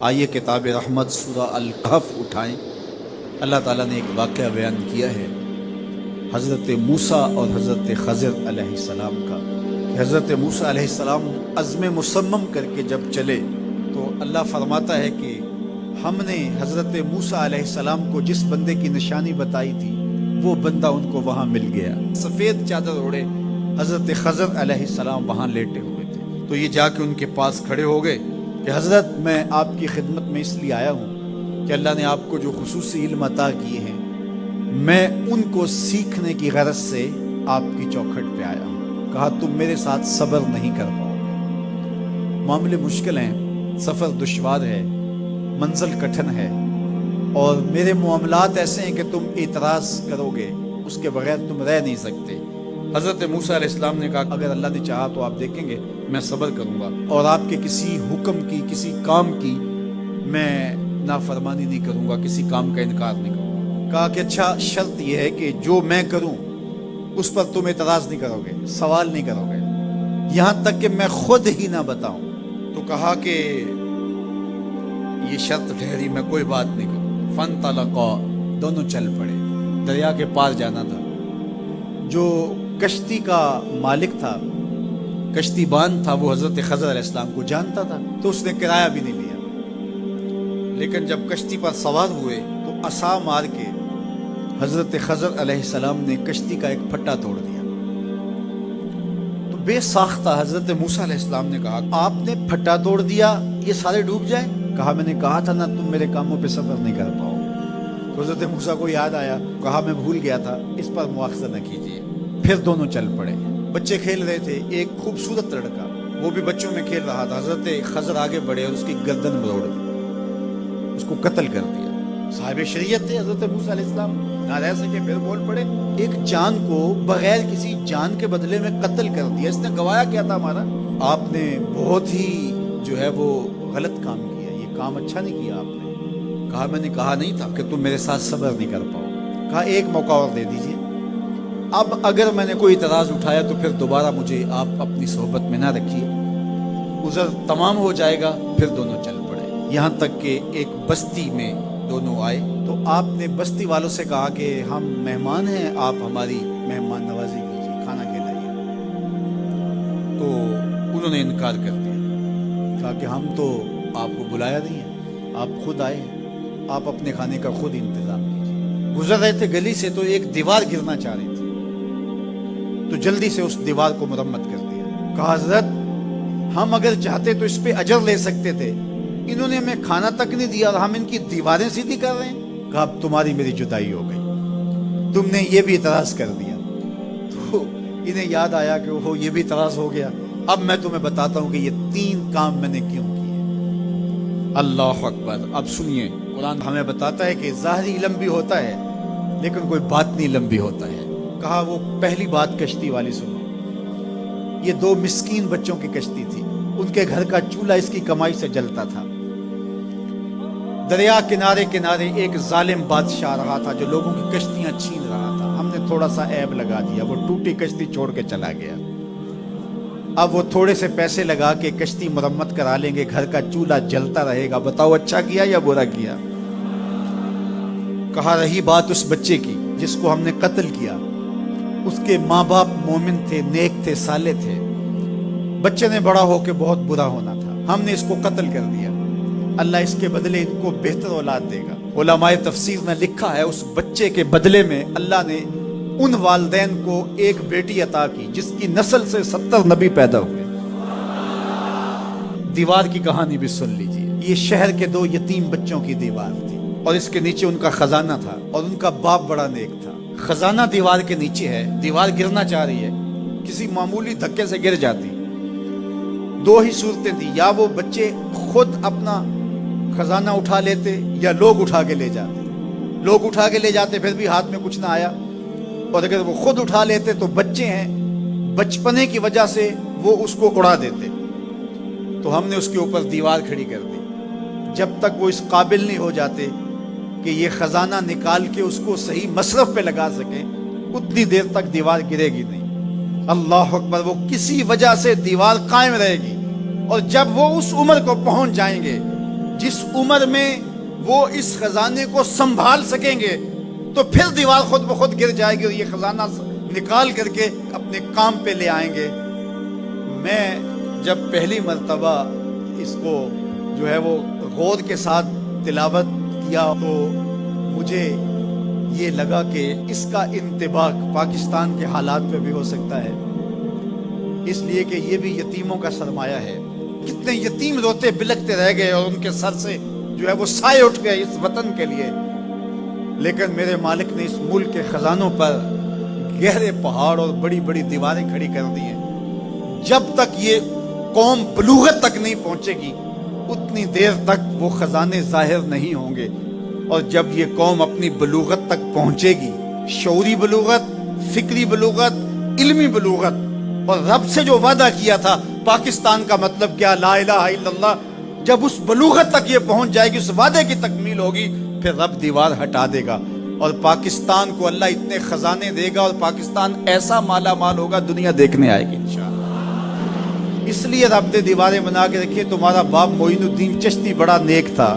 آئیے کتاب رحمت سورہ الکہف اٹھائیں۔ اللہ تعالیٰ نے ایک واقعہ بیان کیا ہے حضرت موسیٰ اور حضرت خضر علیہ السلام کا کہ حضرت موسیٰ علیہ السلام عزم مصمم کر کے جب چلے تو اللہ فرماتا ہے کہ ہم نے حضرت موسیٰ علیہ السلام کو جس بندے کی نشانی بتائی تھی وہ بندہ ان کو وہاں مل گیا۔ سفید چادر اوڑے حضرت خضر علیہ السلام وہاں لیٹے ہوئے تھے تو یہ جا کے ان کے پاس کھڑے ہو گئے کہ حضرت میں آپ کی خدمت میں اس لیے آیا ہوں کہ اللہ نے آپ کو جو خصوصی علم عطا کیے ہیں میں ان کو سیکھنے کی غرض سے آپ کی چوکھٹ پہ آیا ہوں۔ کہا تم میرے ساتھ صبر نہیں کر پاؤ گے، معاملے مشکل ہیں، سفر دشوار ہے، منزل کٹھن ہے اور میرے معاملات ایسے ہیں کہ تم اعتراض کرو گے اس کے بغیر تم رہ نہیں سکتے۔ حضرت موسیٰ علیہ السلام نے کہا اگر اللہ نے چاہا تو آپ دیکھیں گے میں صبر کروں گا اور آپ کے کسی حکم کی کسی کام کی میں نافرمانی نہیں کروں گا، کسی کام کا انکار نہیں کروں گا۔ کہا کہ اچھا شرط یہ ہے کہ جو میں کروں اس پر تم اعتراض نہیں کرو گے، سوال نہیں کرو گے، یہاں تک کہ میں خود ہی نہ بتاؤں۔ تو کہا کہ یہ شرط ٹھہری، میں کوئی بات نہیں کروں۔ فانطلقا، دونوں چل پڑے، دریا کے پار جانا تھا۔ جو کشتی کا مالک تھا، کشتی بان تھا، وہ حضرت خضر علیہ السلام کو جانتا تھا تو اس نے کرایہ بھی نہیں لیا، لیکن جب کشتی پر سوار ہوئے تو عصا مار کے حضرت خضر علیہ السلام نے کشتی کا ایک پھٹا توڑ دیا۔ تو بے ساختہ حضرت موسیٰ علیہ السلام نے کہا آپ نے پھٹا توڑ دیا، یہ سارے ڈوب جائیں؟ کہا میں نے کہا تھا نا تم میرے کاموں پہ صبر نہیں کر پاؤ۔ تو حضرت موسیٰ کو یاد آیا، کہا میں بھول گیا تھا، اس پر مواخذہ نہ کیجیے۔ پھر دونوں چل پڑے، بچے کھیل رہے تھے، ایک خوبصورت لڑکا وہ بھی بچوں میں کھیل رہا تھا۔ حضرت خضر آگے بڑھے اور اس کی گردن مروڑ دی، اس کو قتل کر دیا۔ صاحب شریعت تھے حضرت موسیٰ علیہ السلام، نہ رہ سکے، پھر بول پڑے ایک جان کو بغیر کسی جان کے بدلے میں قتل کر دیا، اس نے گوایا کیا تھا ہمارا؟ آپ نے بہت ہی جو ہے وہ غلط کام کیا، یہ کام اچھا نہیں کیا آپ نے۔ کہا میں نے کہا نہیں تھا کہ تم میرے ساتھ صبر نہیں کر پاؤ گے۔ کہا ایک موقع اور دے دیجیے، اب اگر میں نے کوئی اعتراض اٹھایا تو پھر دوبارہ مجھے آپ اپنی صحبت میں نہ رکھیے، عذر تمام ہو جائے گا۔ پھر دونوں چل پڑے، یہاں تک کہ ایک بستی میں دونوں آئے تو آپ نے بستی والوں سے کہا کہ ہم مہمان ہیں، آپ ہماری مہمان نوازی کیجیے، کھانا کھلائیے۔ تو انہوں نے انکار کر دیا، کہا کہ ہم تو آپ کو بلایا نہیں ہے، آپ خود آئے ہیں، آپ اپنے کھانے کا خود انتظام کیجیے۔ گزر رہے تھے گلی سے تو ایک دیوار گرنا چاہ رہی تھی تو جلدی سے اس دیوار کو مرمت کر دیا۔ کہا حضرت ہم اگر چاہتے تو اس پہ اجر لے سکتے تھے، انہوں نے ہمیں کھانا تک نہیں دیا اور ہم ان کی دیواریں سیدھی کر رہے ہیں۔ کہا اب تمہاری میری جدائی ہو گئی، تم نے یہ بھی اعتراض کر دیا۔ تو انہیں یاد آیا کہ وہ یہ بھی اعتراض ہو گیا، اب میں تمہیں بتاتا ہوں کہ یہ 3 کام میں نے کیوں کیے۔ اللہ اکبر۔ اب سنیے، قرآن ہمیں بتاتا ہے کہ ظاہری علم بھی ہوتا ہے لیکن کوئی باطنی علم بھی ہوتا ہے۔ کہا وہ پہلی بات کشتی والی سنو، یہ 2 مسکین بچوں کی کشتی تھی، ان کے گھر کا چولہا اس کی کمائی سے جلتا تھا۔ دریا کنارے کنارے ایک ظالم بادشاہ رہا تھا جو لوگوں کی کشتیاں چھین رہا تھا، ہم نے تھوڑا سا عیب لگا دیا، وہ ٹوٹی کشتی چھوڑ کے چلا گیا۔ اب وہ تھوڑے سے پیسے لگا کے کشتی مرمت کرا لیں گے، گھر کا چولہا جلتا رہے گا، بتاؤ اچھا کیا یا برا کیا؟ کہا رہی بات اس بچے کی جس کو ہم نے قتل کیا، اس کے ماں باپ مومن تھے، نیک تھے، صالح تھے، بچے نے بڑا ہو کے بہت برا ہونا تھا، ہم نے اس کو قتل کر دیا، اللہ اس کے بدلے ان کو بہتر اولاد دے گا۔ علماء تفسیر نے لکھا ہے اس بچے کے بدلے میں اللہ نے ان والدین کو ایک بیٹی عطا کی جس کی نسل سے 70 نبی پیدا ہوئے۔ دیوار کی کہانی بھی سن لیجیے، یہ شہر کے 2 یتیم بچوں کی دیوار تھی اور اس کے نیچے ان کا خزانہ تھا اور ان کا باپ بڑا نیک تھا۔ خزانہ دیوار کے نیچے ہے، دیوار گرنا چاہ رہی ہے، کسی معمولی دھکے سے گر جاتی۔ 2 ہی صورتیں تھی، یا وہ بچے خود اپنا خزانہ اٹھا لیتے یا لوگ اٹھا کے لے جاتے۔ لوگ اٹھا کے لے جاتے پھر بھی ہاتھ میں کچھ نہ آیا، اور اگر وہ خود اٹھا لیتے تو بچے ہیں، بچپنے کی وجہ سے وہ اس کو اڑا دیتے۔ تو ہم نے اس کے اوپر دیوار کھڑی کر دی، جب تک وہ اس قابل نہیں ہو جاتے کہ یہ خزانہ نکال کے اس کو صحیح مصرف پہ لگا سکیں، اتنی دیر تک دیوار گرے گی نہیں۔ اللہ اکبر۔ وہ کسی وجہ سے دیوار قائم رہے گی، اور جب وہ اس عمر کو پہنچ جائیں گے جس عمر میں وہ اس خزانے کو سنبھال سکیں گے تو پھر دیوار خود بخود گر جائے گی اور یہ خزانہ نکال کر کے اپنے کام پہ لے آئیں گے۔ میں جب پہلی مرتبہ اس کو جو ہے وہ غور کے ساتھ تلاوت کیا تو مجھے یہ لگا کہ اس کا انطباق پاکستان کے حالات پہ بھی ہو سکتا ہے، اس لیے کہ یہ بھی یتیموں کا سرمایہ ہے۔ کتنے یتیم روتے بلکتے رہ گئے اور ان کے سر سے جو ہے وہ سائے اٹھ گئے اس وطن کے لیے، لیکن میرے مالک نے اس ملک کے خزانوں پر گہرے پہاڑ اور بڑی بڑی دیواریں کھڑی کر دی ہیں۔ جب تک یہ قوم بلوغت تک نہیں پہنچے گی اتنی دیر تک وہ خزانے ظاہر نہیں ہوں گے، اور جب یہ قوم اپنی بلوغت تک پہنچے گی، شعوری بلوغت، فکری بلوغت، علمی بلوغت، اور رب سے جو وعدہ کیا تھا پاکستان کا مطلب کیا، لا الہ الا اللہ، جب اس بلوغت تک یہ پہنچ جائے گی، اس وعدے کی تکمیل ہوگی، پھر رب دیوار ہٹا دے گا اور پاکستان کو اللہ اتنے خزانے دے گا اور پاکستان ایسا مالا مال ہوگا دنیا دیکھنے آئے گی انشاءاللہ۔ اس لیے رب نے دیواریں بنا کے رکھی۔ تمہارا باپ معین الدین چشتی بڑا نیک تھا،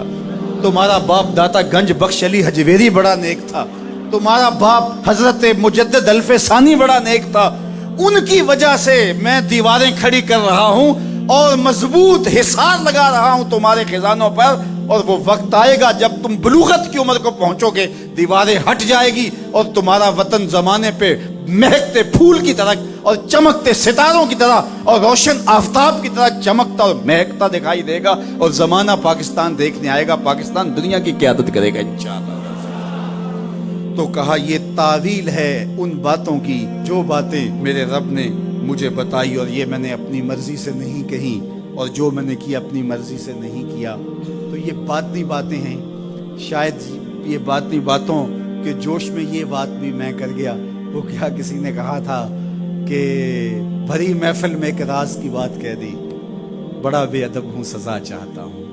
تمہارا باپ داتا گنج بخش علی حجویری بڑا نیک تھا، تمہارا باپ حضرت مجدد الف ثانی بڑا نیک تھا، ان کی وجہ سے میں دیواریں کھڑی کر رہا ہوں اور مضبوط حصار لگا رہا ہوں تمہارے خزانوں پر، اور وہ وقت آئے گا جب تم بلوغت کی عمر کو پہنچو گے، دیواریں ہٹ جائے گی اور تمہارا وطن زمانے پہ مہکتے پھول کی طرح اور چمکتے ستاروں کی طرح اور روشن آفتاب کی طرح چمکتا اور مہکتا دکھائی دے گا، اور زمانہ پاکستان دیکھنے آئے گا، پاکستان دنیا کی قیادت کرے گا انشاءاللہ۔ تو کہا یہ تعویل ہے ان باتوں کی جو باتیں میرے رب نے مجھے بتائی، اور یہ میں نے اپنی مرضی سے نہیں کہی، اور جو میں نے کیا اپنی مرضی سے نہیں کیا۔ تو یہ باطنی باتیں ہیں، شاید یہ باطنی باتوں کے جوش میں یہ بات بھی میں کر گیا۔ وہ کیا کسی نے کہا تھا کہ بھری محفل میں ایک راز کی بات کہہ دی، بڑا بے ادب ہوں سزا چاہتا ہوں۔